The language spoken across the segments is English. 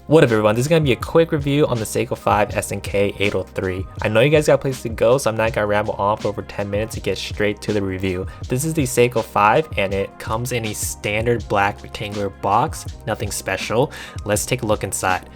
What up everyone, this is going to be a quick review on the Seiko 5 SNK803. I know you guys got places to go, so I'm not going to ramble on for over 10 minutes to get straight to the review. This is the Seiko 5 and it comes in a standard black rectangular box, nothing special. Let's take a look inside.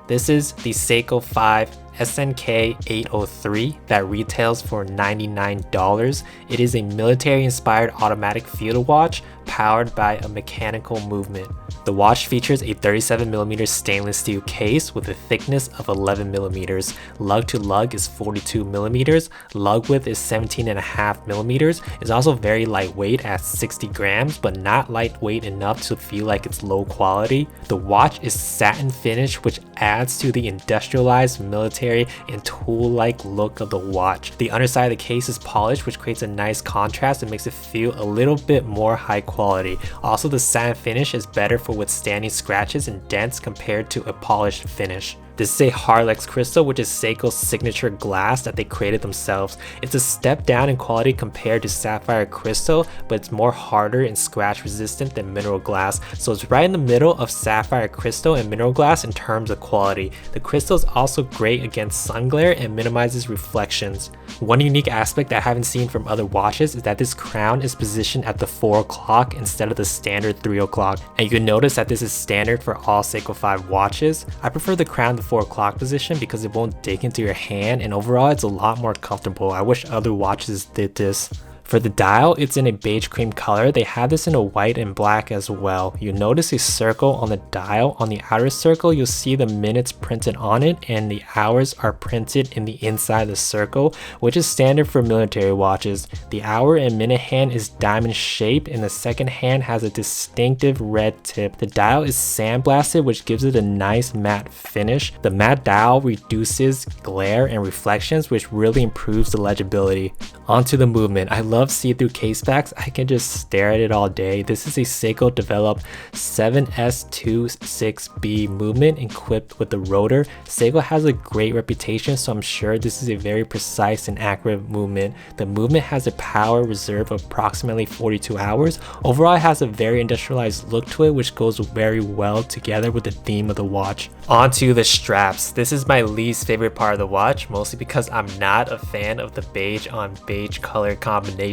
This is the Seiko 5 SNK803 that retails for $99. It is a military-inspired automatic field watch powered by a mechanical movement. The watch features a 37mm stainless steel case with a thickness of 11mm. Lug to lug is 42mm. Lug width is 17.5mm. It's also very lightweight at 60 grams, but not lightweight enough to feel like it's low quality. The watch is satin finish, which adds to the industrialized military and tool-like look of the watch. The underside of the case is polished, which creates a nice contrast and makes it feel a little bit more high quality. Also, the satin finish is better for withstanding scratches and dents compared to a polished finish. This is a Harlex crystal, which is Seiko's signature glass that they created themselves. It's a step down in quality compared to sapphire crystal, but it's more harder and scratch resistant than mineral glass. So it's right in the middle of sapphire crystal and mineral glass in terms of quality. The crystal is also great against sun glare and minimizes reflections. One unique aspect that I haven't seen from other watches is that this crown is positioned at the 4 o'clock instead of the standard 3 o'clock. And you can notice that this is standard for all Seiko 5 watches. I prefer the crown to 4 o'clock position because it won't dig into your hand, and overall it's a lot more comfortable. I wish other watches did this. For the dial, it's in a beige cream color. They have this in a white and black as well. You'll notice a circle on the dial. On the outer circle, you'll see the minutes printed on it, and the hours are printed in the inside of the circle, which is standard for military watches. The hour and minute hand is diamond shaped, and the second hand has a distinctive red tip. The dial is sandblasted, which gives it a nice matte finish. The matte dial reduces glare and reflections, which really improves the legibility. Onto the movement. I love see-through case backs. I can just stare at it all day. This is a Seiko developed 7S26B movement equipped with the rotor. Seiko has a great reputation, so I'm sure this is a very precise and accurate movement. The movement has a power reserve of approximately 42 hours. Overall, it has a very industrialized look to it, which goes very well together with the theme of the watch. Onto the straps. This is my least favorite part of the watch, mostly because I'm not a fan of the beige on beige color combination.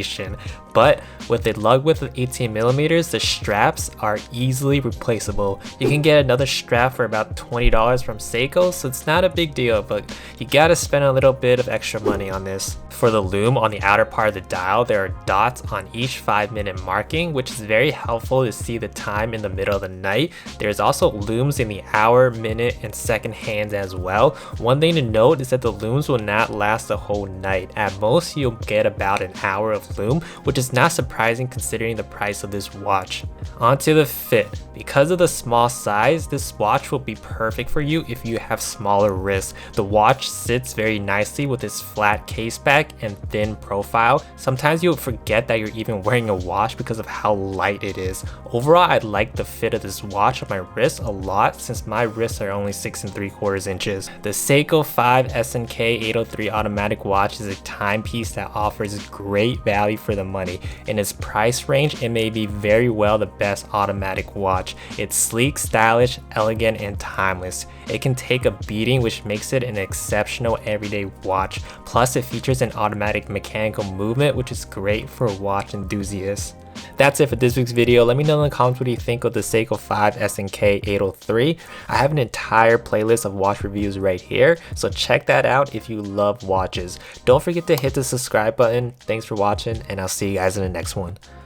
But with a lug width of 18mm, the straps are easily replaceable. You can get another strap for about $20 from Seiko, so it's not a big deal, but you gotta spend a little bit of extra money on this. For the lume on the outer part of the dial, there are dots on each 5-minute marking, which is very helpful to see the time in the middle of the night. There's also looms in the hour, minute, and second hands as well. One thing to note is that the looms will not last the whole night. At most, you'll get about an hour of loom, which is not surprising considering the price of this watch. Onto the fit. Because of the small size, this watch will be perfect for you if you have smaller wrists. The watch sits very nicely with its flat case back and thin profile. Sometimes you'll forget that you're even wearing a watch because of how light it is. Overall, I like the fit of this watch on my wrist a lot since my wrists are only 6 3/4 inches. The Seiko 5 SNK803 automatic watch is a timepiece that offers great value for the money. In its price range, it may be very well the best automatic watch. It's sleek, stylish, elegant, and timeless. It can take a beating, which makes it an exceptional everyday watch. Plus, it features an automatic mechanical movement, which is great for watch enthusiasts. That's it for this week's video. Let me know in the comments what you think of the Seiko 5 SNK803. I have an entire playlist of watch reviews right here, so check that out if you love watches. Don't forget to hit the subscribe button. Thanks for watching, and I'll see you guys in the next one.